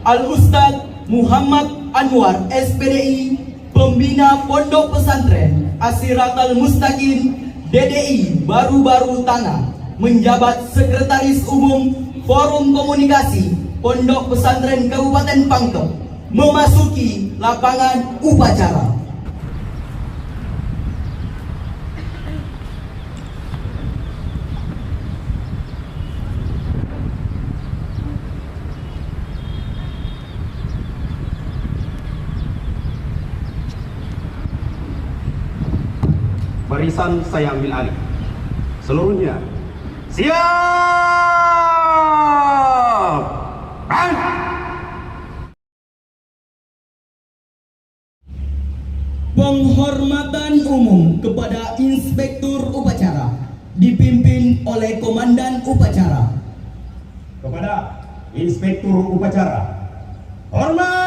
Al-Ustadz Muhammad Anwar SPDI, Pembina Pondok Pesantren As-Siratal Mustaqim DDI Baru-Baru Tanah, menjabat Sekretaris Umum Forum Komunikasi Pondok Pesantren Kabupaten Pangkep, memasuki lapangan upacara. Barisan saya ambil alih. Seluruhnya siap. Penghormatan umum kepada Inspektur Upacara dipimpin oleh Komandan Upacara. Kepada Inspektur Upacara, hormat.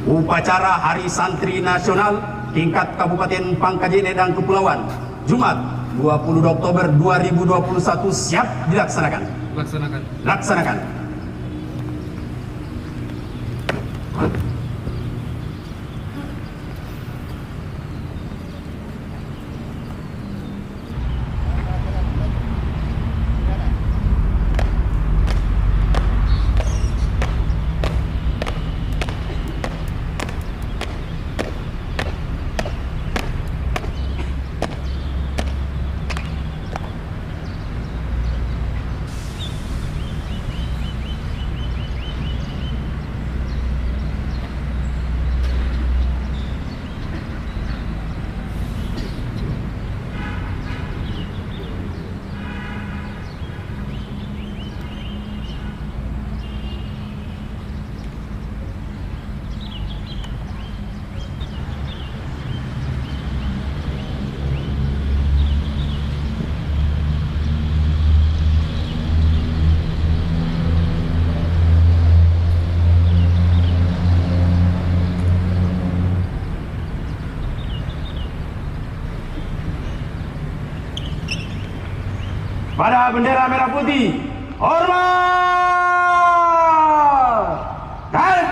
Upacara Hari Santri Nasional tingkat Kabupaten Pangkajene dan Kepulauan Jumat 20 Oktober 2021 siap dilaksanakan. Laksanakan. Pada bendera merah putih, hormat. Dan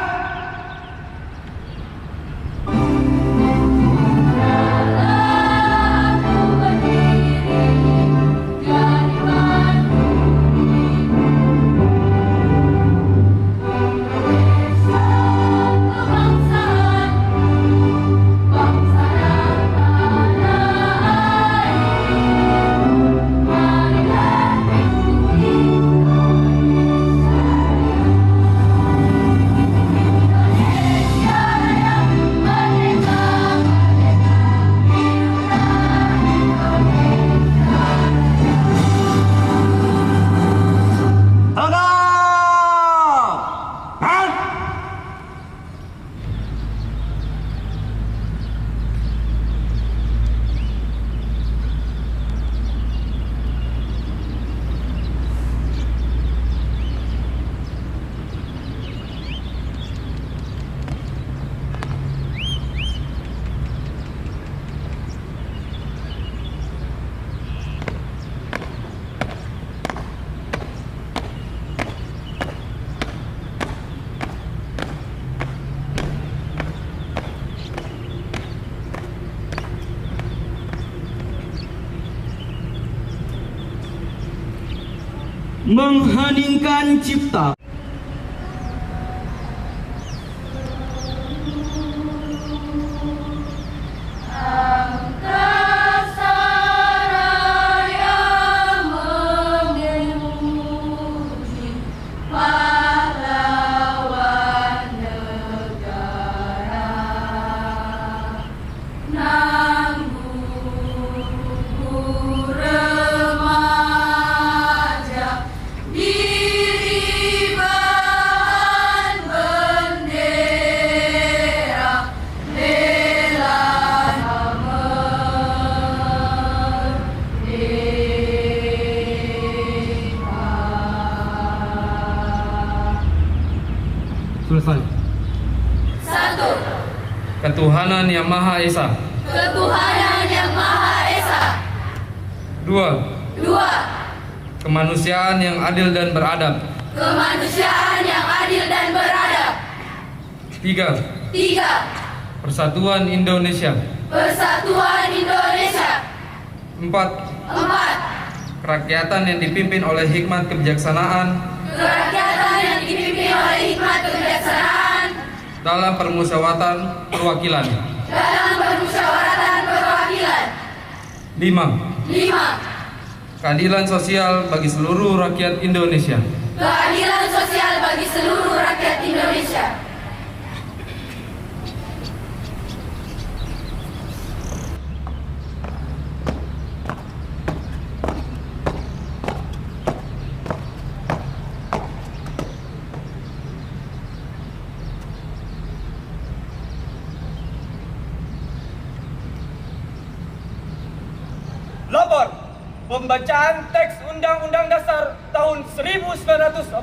mengheningkan cipta. Selesai. 1. Ketuhanan Yang Maha Esa. Ketuhanan Yang Maha Esa. 2. 2. Kemanusiaan yang adil dan beradab. Kemanusiaan yang adil dan beradab. 3. 3. Persatuan Indonesia. Persatuan Indonesia. 4. 4. Kerakyatan yang dipimpin oleh hikmat kebijaksanaan Kerakyatan yang dipimpin oleh hikmat kebijaksanaan dalam permusyawaratan perwakilan. dalam permusyawaratan perwakilan. 5. 5. Keadilan sosial bagi seluruh rakyat Indonesia. Keadilan sosial bagi seluruh rakyat Indonesia. Lapor pembacaan teks Undang-Undang Dasar tahun 1945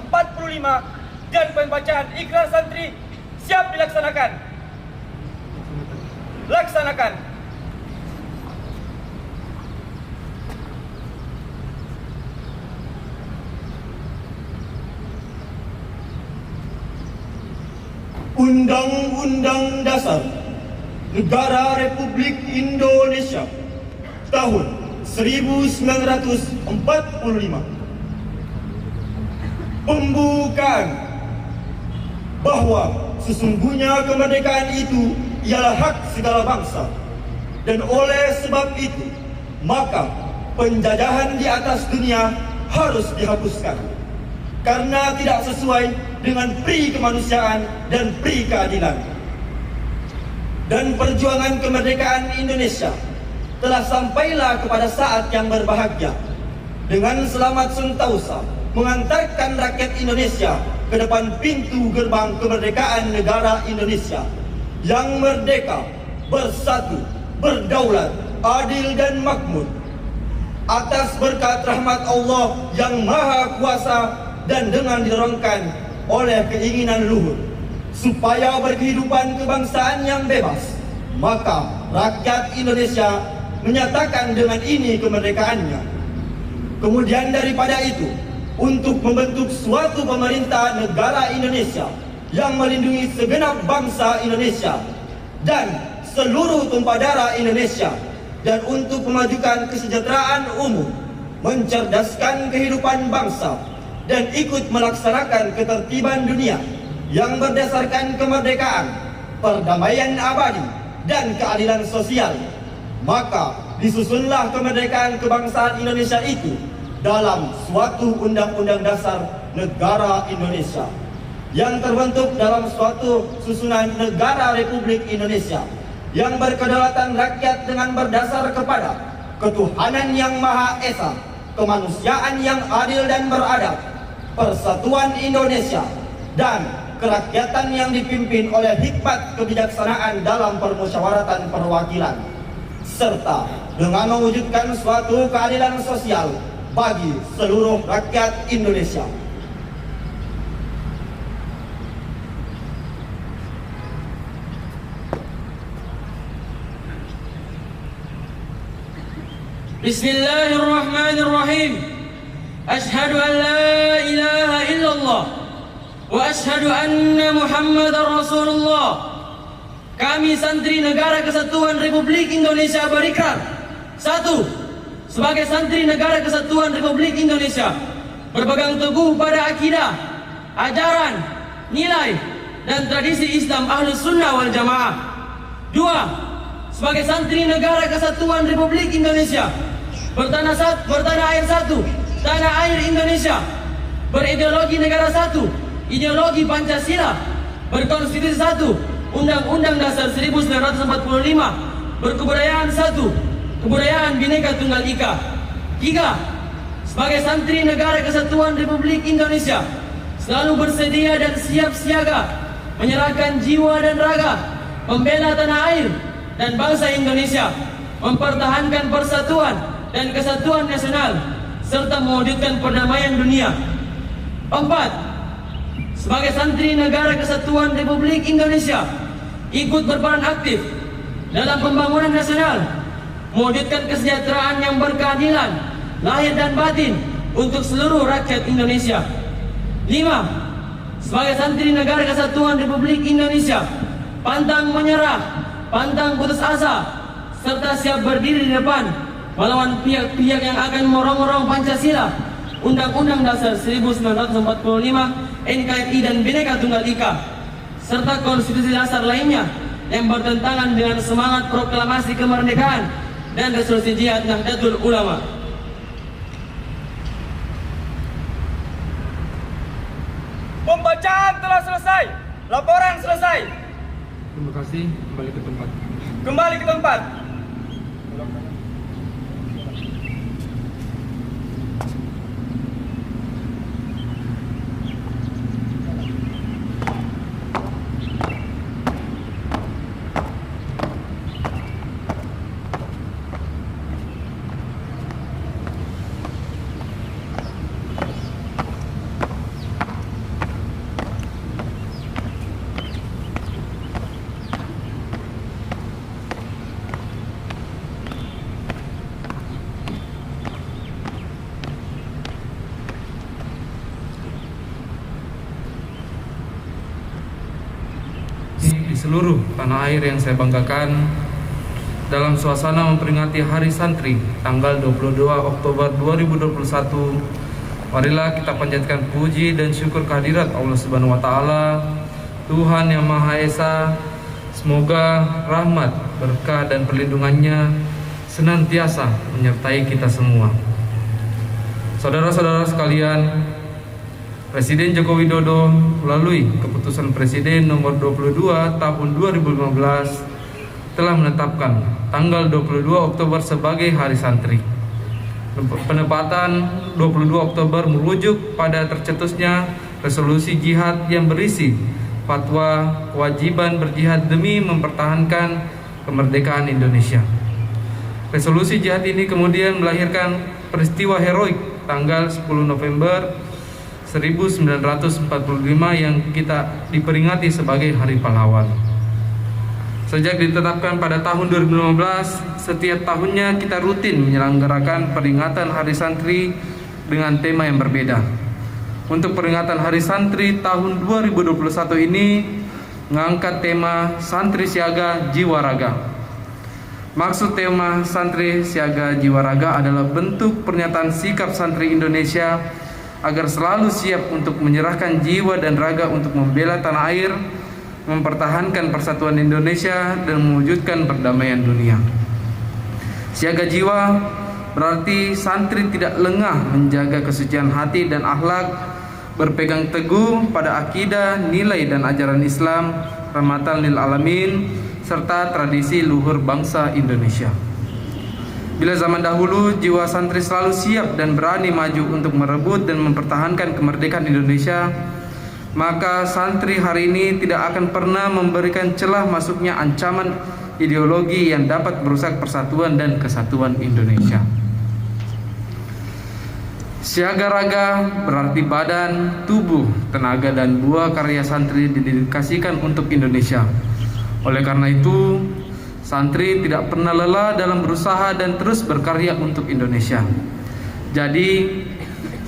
dan pembacaan ikrar santri siap dilaksanakan. Laksanakan. Undang-Undang Dasar Negara Republik Indonesia tahun 1945. Pembukaan bahwa sesungguhnya kemerdekaan itu ialah hak segala bangsa, dan oleh sebab itu maka penjajahan di atas dunia harus dihapuskan karena tidak sesuai dengan pri kemanusiaan dan pri keadilan. Dan perjuangan kemerdekaan Indonesia telah sampailah kepada saat yang berbahagia dengan selamat sentausa mengantarkan rakyat Indonesia ke depan pintu gerbang kemerdekaan negara Indonesia yang merdeka, bersatu, berdaulat, adil dan makmur atas berkat rahmat Allah yang Maha Kuasa dan dengan didorongkan oleh keinginan luhur supaya berkehidupan kebangsaan yang bebas, maka rakyat Indonesia menyatakan dengan ini kemerdekaannya. Kemudian daripada itu, untuk membentuk suatu pemerintah negara Indonesia yang melindungi segenap bangsa Indonesia dan seluruh tumpah darah Indonesia, dan untuk memajukan kesejahteraan umum, mencerdaskan kehidupan bangsa, dan ikut melaksanakan ketertiban dunia yang berdasarkan kemerdekaan, perdamaian abadi, dan keadilan sosial. Maka disusunlah kemerdekaan kebangsaan Indonesia itu dalam suatu undang-undang dasar negara Indonesia yang terbentuk dalam suatu susunan negara Republik Indonesia yang berkedaulatan rakyat dengan berdasar kepada ketuhanan yang Maha Esa, kemanusiaan yang adil dan beradab, persatuan Indonesia, dan kerakyatan yang dipimpin oleh hikmat kebijaksanaan dalam permusyawaratan perwakilan, serta dengan mewujudkan suatu keadilan sosial bagi seluruh rakyat Indonesia. Bismillahirrahmanirrahim. Asyhadu an la ilaha illallah wa asyhadu anna Muhammadar Rasulullah. Kami santri Negara Kesatuan Republik Indonesia berikrar: 1. Sebagai santri Negara Kesatuan Republik Indonesia, berpegang teguh pada akidah, ajaran, nilai, dan tradisi Islam Ahlus Sunnah wal Jamaah. 2. Sebagai santri Negara Kesatuan Republik Indonesia, bertanah air satu, tanah air Indonesia, berideologi negara satu, ideologi Pancasila, berkonstitusi satu, Undang-Undang Dasar 1945, berkebudayaan satu, kebudayaan Bhinneka Tunggal Ika. 3. Sebagai santri Negara Kesatuan Republik Indonesia, selalu bersedia dan siap siaga menyerahkan jiwa dan raga, membela tanah air dan bangsa Indonesia, mempertahankan persatuan dan kesatuan nasional, serta mewujudkan perdamaian dunia. 4. sebagai santri Negara Kesatuan Republik Indonesia ikut berperan aktif dalam pembangunan nasional, mewujudkan kesejahteraan yang berkeadilan lahir dan batin untuk seluruh rakyat Indonesia. 5. Sebagai santri Negara Kesatuan Republik Indonesia pantang menyerah, pantang putus asa, serta siap berdiri di depan melawan pihak-pihak yang akan merongrong Pancasila, Undang-Undang Dasar 1945, NKRI dan Bhinneka Tunggal Ika, serta konstitusi dasar lainnya yang bertentangan dengan semangat proklamasi kemerdekaan dan resolusi jihad Nahdlatul Ulama. Pembacaan telah selesai. Laporan selesai. Terima kasih. Kembali ke tempat. Kembali ke tempat. Di seluruh tanah air yang saya banggakan, dalam suasana memperingati Hari Santri tanggal 22 Oktober 2021, marilah kita panjatkan puji dan syukur kehadirat Allah Subhanahu wa taala, Tuhan yang Maha Esa. Semoga rahmat, berkah dan perlindungannya senantiasa menyertai kita semua. Saudara-saudara sekalian, Presiden Joko Widodo melalui keputusan Presiden nomor 22 tahun 2015 telah menetapkan tanggal 22 Oktober sebagai Hari Santri. Penempatan 22 Oktober merujuk pada tercetusnya resolusi jihad yang berisi fatwa kewajiban berjihad demi mempertahankan kemerdekaan Indonesia. Resolusi jihad ini kemudian melahirkan peristiwa heroik tanggal 10 November 1945 yang kita diperingati sebagai Hari Pahlawan. Sejak ditetapkan pada tahun 2015, setiap tahunnya kita rutin menyelenggarakan peringatan Hari Santri dengan tema yang berbeda. Untuk peringatan Hari Santri tahun 2021 ini mengangkat tema Santri Siaga Jiwa Raga. Maksud tema Santri Siaga Jiwa Raga adalah bentuk pernyataan sikap santri Indonesia agar selalu siap untuk menyerahkan jiwa dan raga untuk membela tanah air, mempertahankan persatuan Indonesia, dan mewujudkan perdamaian dunia. Siaga jiwa berarti santri tidak lengah menjaga kesucian hati dan akhlak, berpegang teguh pada akidah, nilai dan ajaran Islam, rahmatan lil alamin, serta tradisi luhur bangsa Indonesia. Bila zaman dahulu jiwa santri selalu siap dan berani maju untuk merebut dan mempertahankan kemerdekaan Indonesia, maka santri hari ini tidak akan pernah memberikan celah masuknya ancaman ideologi yang dapat merusak persatuan dan kesatuan Indonesia. Siaga raga berarti badan, tubuh, tenaga dan buah karya santri didedikasikan untuk Indonesia. Oleh karena itu, santri tidak pernah lelah dalam berusaha dan terus berkarya untuk Indonesia. Jadi,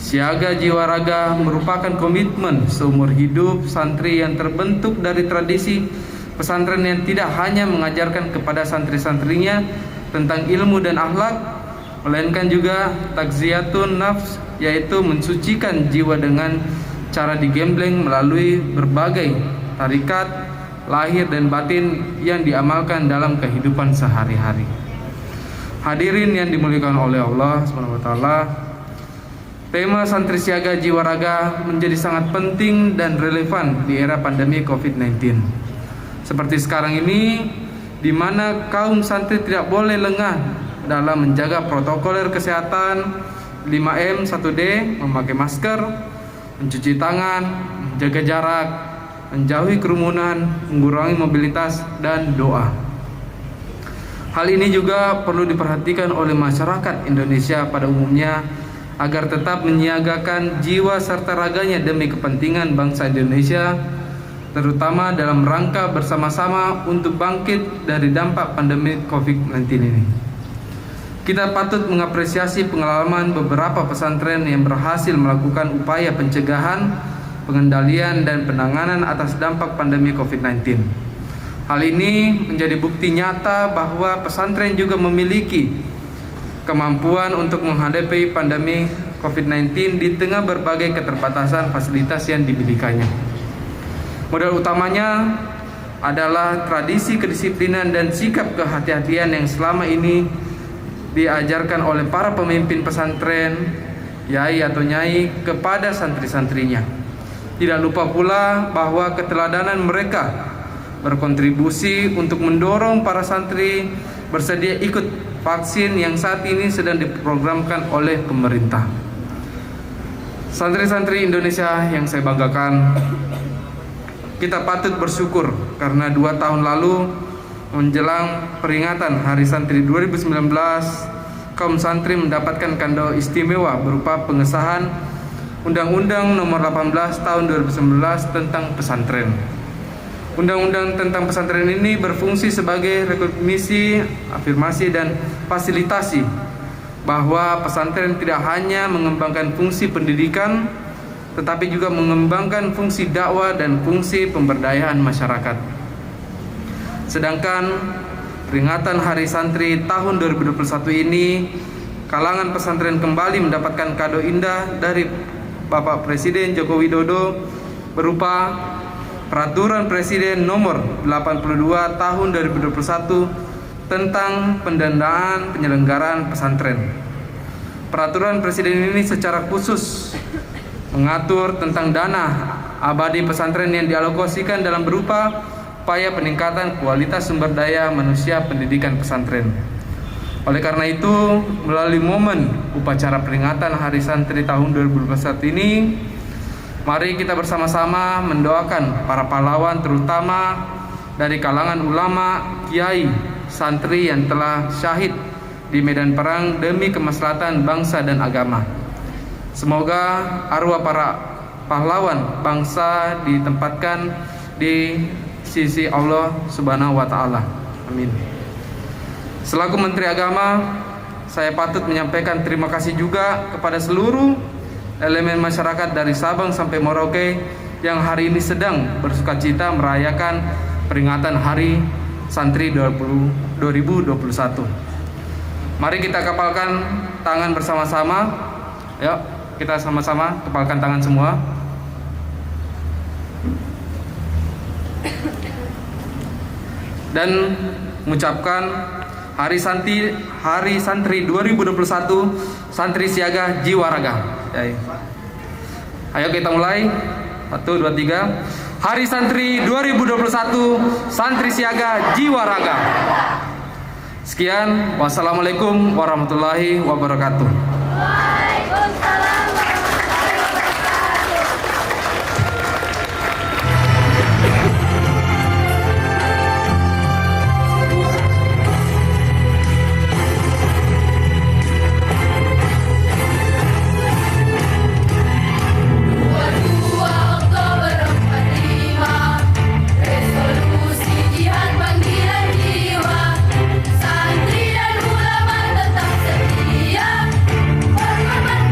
siaga jiwa raga merupakan komitmen seumur hidup santri yang terbentuk dari tradisi pesantren yang tidak hanya mengajarkan kepada santri-santrinya tentang ilmu dan akhlak, melainkan juga takziyatun nafs, yaitu mensucikan jiwa dengan cara digembleng melalui berbagai tarikat lahir dan batin yang diamalkan dalam kehidupan sehari-hari. Hadirin yang dimuliakan oleh Allah SWT, tema Santri Siaga Jiwa Raga menjadi sangat penting dan relevan di era pandemi COVID-19. Seperti sekarang ini, di mana kaum santri tidak boleh lengah dalam menjaga protokol kesehatan 5M 1D, memakai masker, mencuci tangan, menjaga jarak, menjauhi kerumunan, mengurangi mobilitas, dan doa. Hal ini juga perlu diperhatikan oleh masyarakat Indonesia pada umumnya agar tetap menyiagakan jiwa serta raganya demi kepentingan bangsa Indonesia, terutama dalam rangka bersama-sama untuk bangkit dari dampak pandemi COVID-19 ini. Kita patut mengapresiasi pengalaman beberapa pesantren yang berhasil melakukan upaya pencegahan, pengendalian, dan penanganan atas dampak pandemi COVID-19. Hal ini menjadi bukti nyata bahwa pesantren juga memiliki kemampuan untuk menghadapi pandemi COVID-19 di tengah berbagai keterbatasan fasilitas yang dimilikannya. Modal utamanya adalah tradisi kedisiplinan dan sikap kehati-hatian yang selama ini diajarkan oleh para pemimpin pesantren, yai atau nyai kepada santri-santrinya. Tidak lupa pula bahwa keteladanan mereka berkontribusi untuk mendorong para santri bersedia ikut vaksin yang saat ini sedang diprogramkan oleh pemerintah. Santri-santri Indonesia yang saya banggakan, kita patut bersyukur karena 2 tahun lalu menjelang peringatan Hari Santri 2019, kaum santri mendapatkan kado istimewa berupa pengesahan Undang-Undang Nomor 18 Tahun 2019 tentang pesantren. Undang-undang tentang pesantren ini berfungsi sebagai rekognisi, afirmasi, dan fasilitasi bahwa pesantren tidak hanya mengembangkan fungsi pendidikan, tetapi juga mengembangkan fungsi dakwah dan fungsi pemberdayaan masyarakat. Sedangkan peringatan Hari Santri tahun 2021 ini, kalangan pesantren kembali mendapatkan kado indah dari Bapak Presiden Joko Widodo berupa Peraturan Presiden Nomor 82 Tahun 2021 tentang pendanaan penyelenggaraan pesantren. Peraturan Presiden ini secara khusus mengatur tentang dana abadi pesantren yang dialokasikan dalam berupa upaya peningkatan kualitas sumber daya manusia pendidikan pesantren. Oleh karena itu, melalui momen upacara peringatan Hari Santri tahun 2021 ini, mari kita bersama-sama mendoakan para pahlawan terutama dari kalangan ulama, kiai, santri yang telah syahid di medan perang demi kemaslahatan bangsa dan agama. Semoga arwah para pahlawan bangsa ditempatkan di sisi Allah Subhanahu wa taala. Amin. Selaku Menteri Agama, saya patut menyampaikan terima kasih juga kepada seluruh elemen masyarakat dari Sabang sampai Merauke yang hari ini sedang bersukacita merayakan peringatan Hari Santri 2021. Mari kita kapalkan tangan bersama-sama. Yuk, kita sama-sama kepalkan tangan semua. Dan mengucapkan Hari Santri 2021, santri siaga jiwa raga. Ayo kita mulai. 1, 2, 3. Hari Santri 2021, santri siaga jiwa raga. Sekian, wassalamualaikum warahmatullahi wabarakatuh. Waalaikumsalam. Santri dan ulama tetap setia, berkorban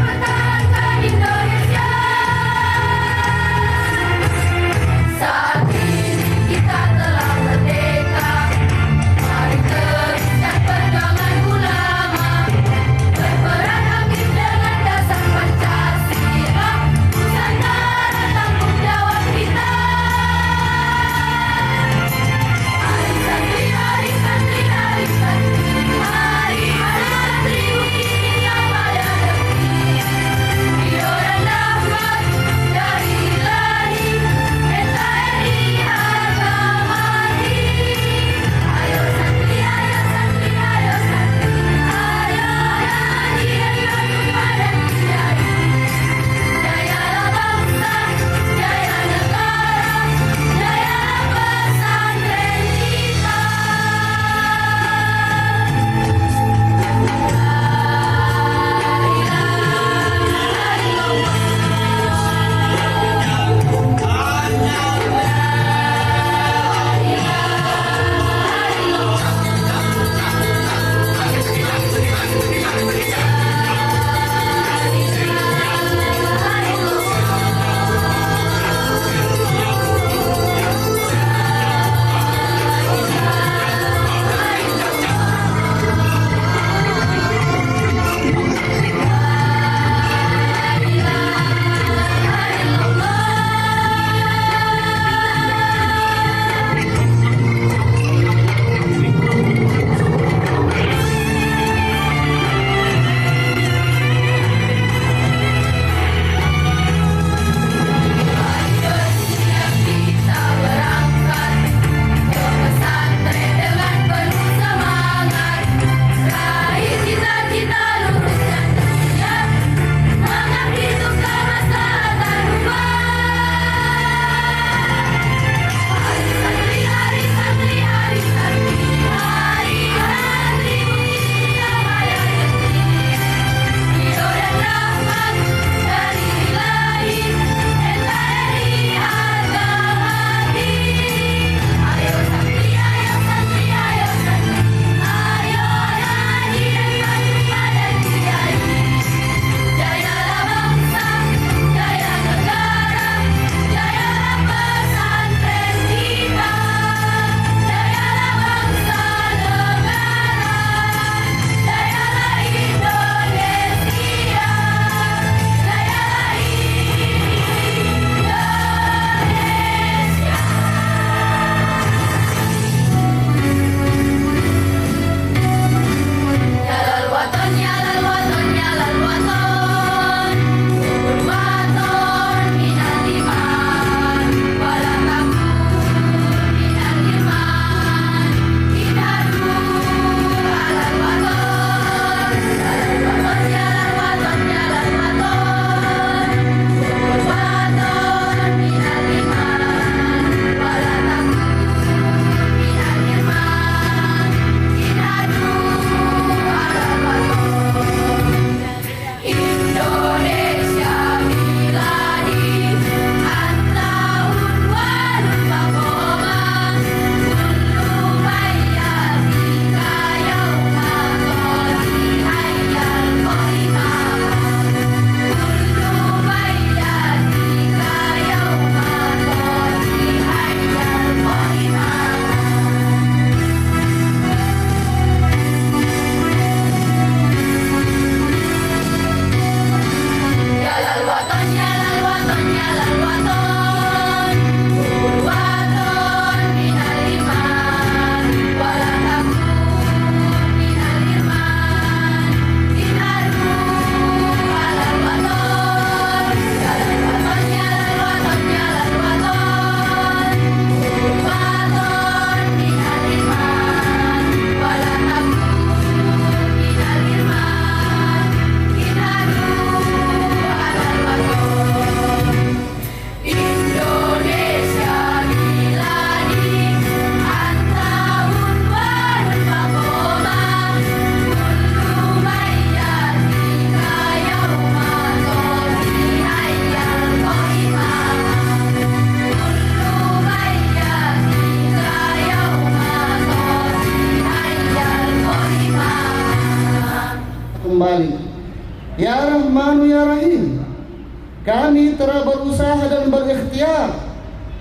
kami telah berusaha dan berikhtiar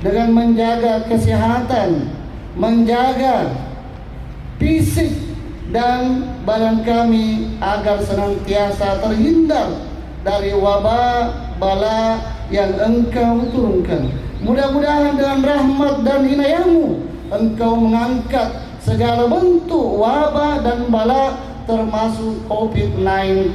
dengan menjaga kesehatan, menjaga fisik dan badan kami agar senantiasa terhindar dari wabah bala yang Engkau turunkan. Mudah-mudahan dengan rahmat dan inayah-Mu Engkau mengangkat segala bentuk wabah dan bala termasuk COVID-19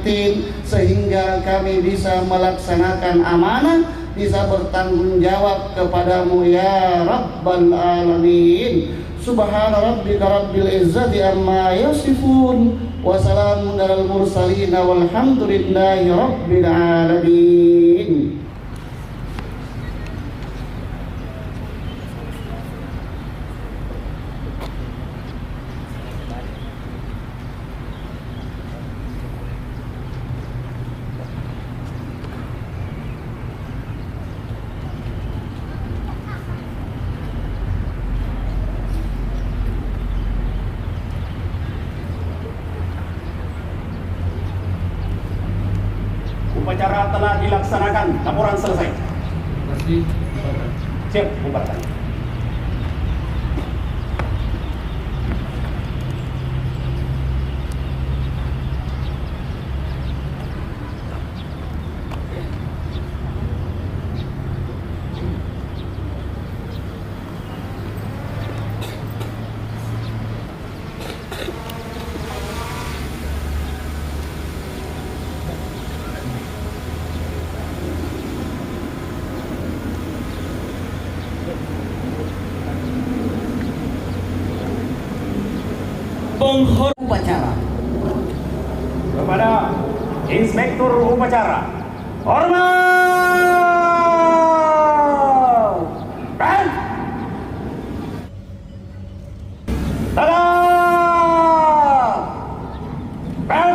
sehingga kami bisa melaksanakan amanah, bisa bertanggung jawab kepadamu ya Rabbal Alamin. Subhana rabbika rabbil izzati amma yasifun wa salamun alal mursalin walhamdulillahi rabbil alamin. Upacara telah dilaksanakan. Laporan selesai. Terima kasih. Siap, bubarkan. Upacara. Kepada Inspektur Upacara, hormat! Kan? Salam! Kan?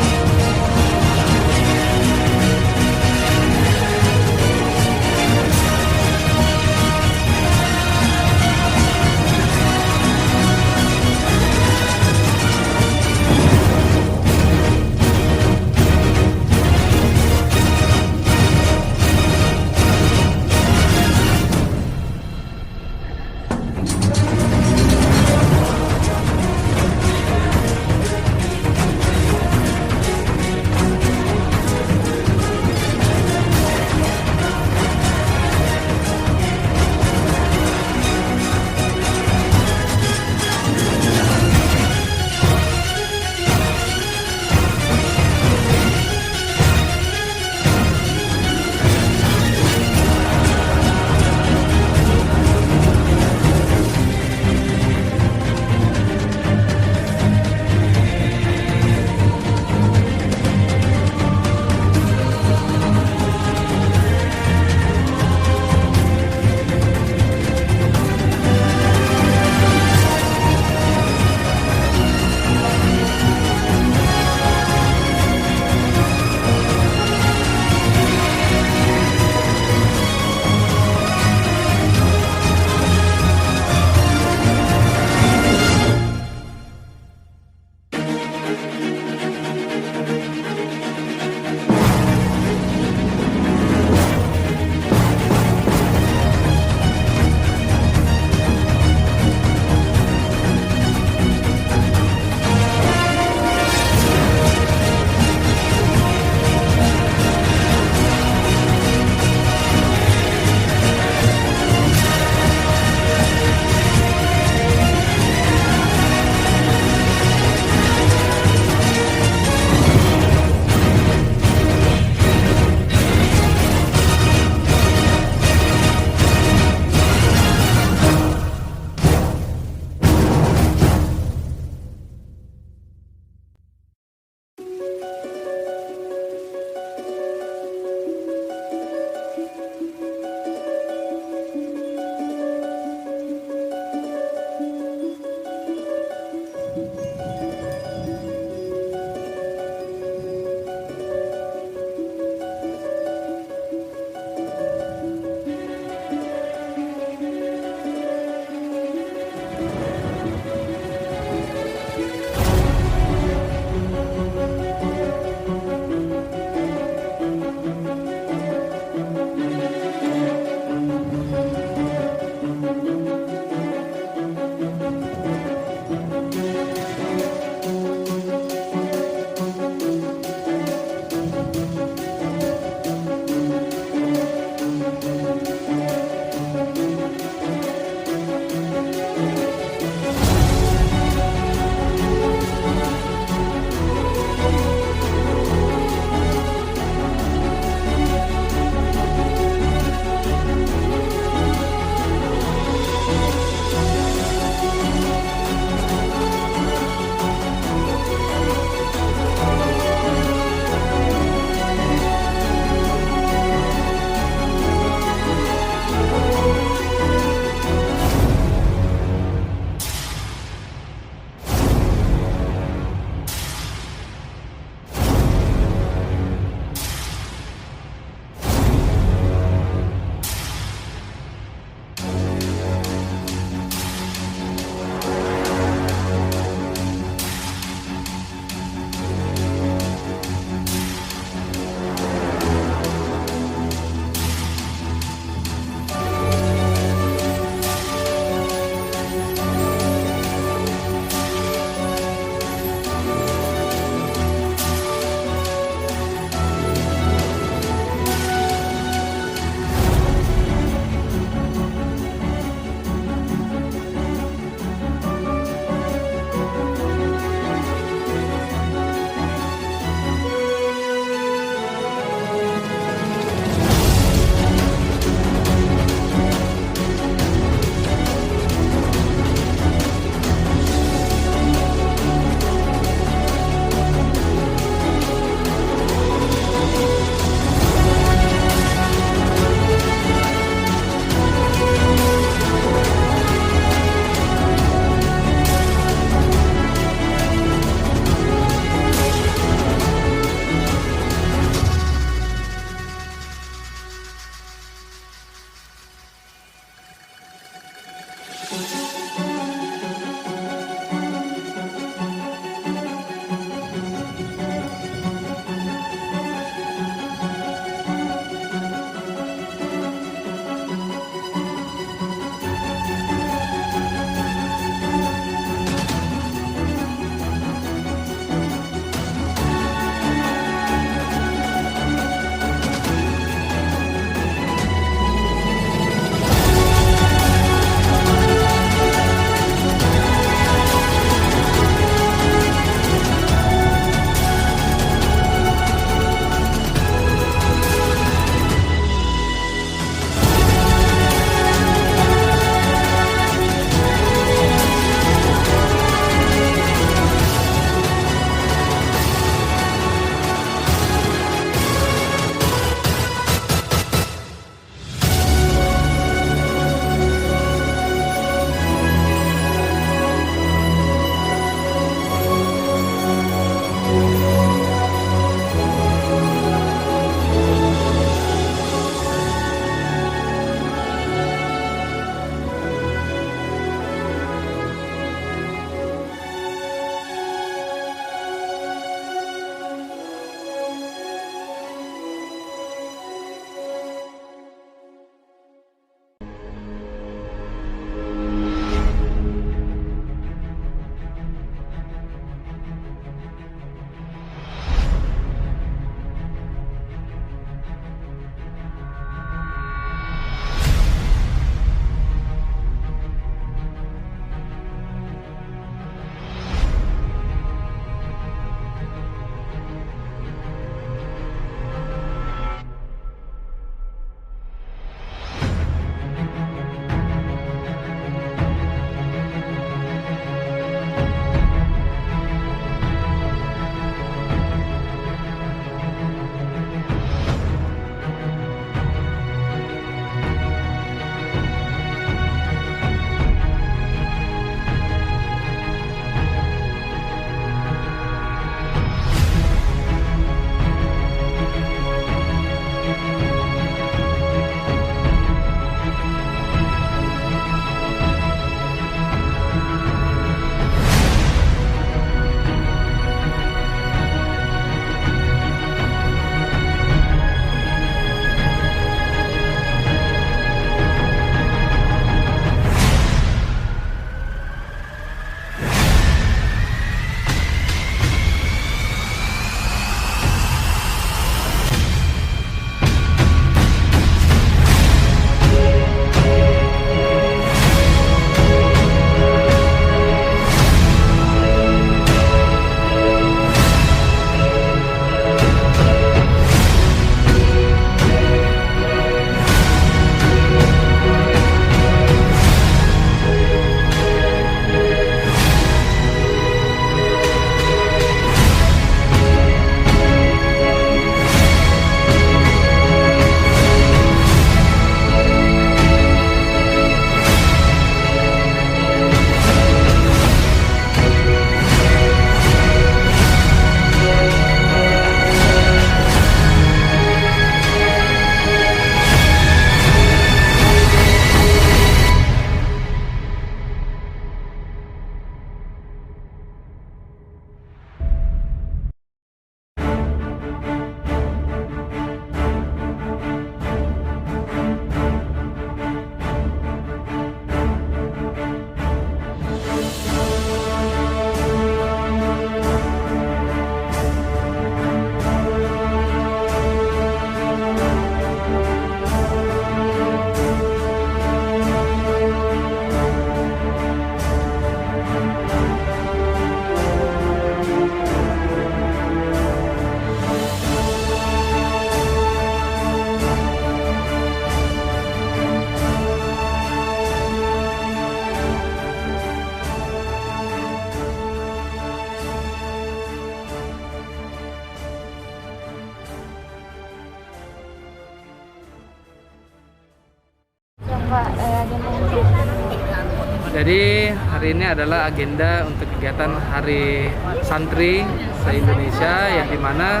Jadi hari ini adalah agenda untuk kegiatan Hari Santri se-Indonesia, yang dimana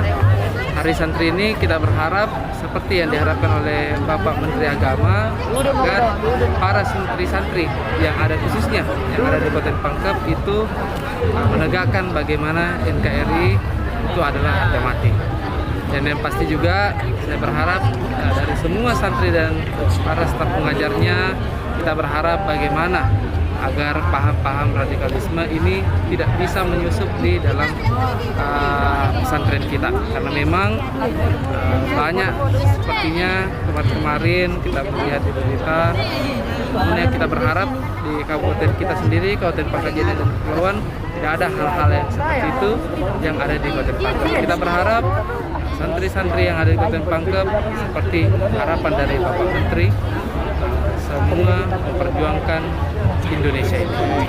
Hari Santri ini kita berharap seperti yang diharapkan oleh Bapak Menteri Agama, agar para santri-santri yang ada khususnya yang ada di Kabupaten Pangkep itu menegakkan bagaimana NKRI itu adalah harga mati. Dan yang pasti juga saya berharap dari semua santri dan para staf pengajarnya, kita berharap bagaimana agar paham-paham radikalisme ini tidak bisa menyusup di dalam pesantren kita, karena memang banyak sepertinya kemarin kita melihat di berita. Kemudian kita berharap di kabupaten kita sendiri, Kabupaten Pangkajene dan Kepulauan, tidak ada hal-hal yang seperti itu yang ada di Kabupaten Pangkep. Kita berharap santri-santri yang ada di Kabupaten Pangkep, seperti harapan dari Bapak Menteri, semua memperjuangkan Indonesia ini.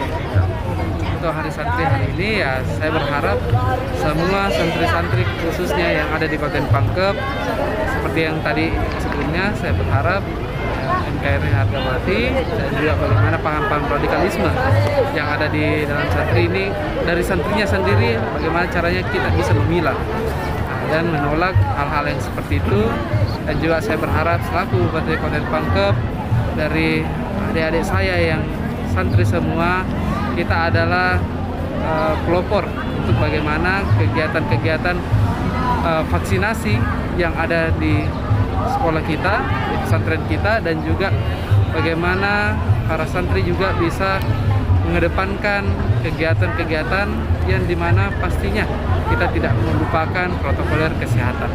Untuk Hari Santri hari ini, ya saya berharap semua santri-santri khususnya yang ada di Kabupaten Pangkep, seperti yang tadi sebelumnya, saya berharap NKRI harga mati, dan juga bagaimana paham-paham radikalisme yang ada di dalam santri ini, dari santrinya sendiri, bagaimana caranya kita bisa memilah dan menolak hal-hal yang seperti itu. Dan juga saya berharap selaku Bupati Kabupaten Pangkep, dari adik-adik saya yang santri semua, kita adalah pelopor untuk bagaimana kegiatan-kegiatan vaksinasi yang ada di sekolah kita, di pesantren kita, dan juga bagaimana para santri juga bisa mengedepankan kegiatan-kegiatan yang dimana pastinya kita tidak melupakan protokoler kesehatan.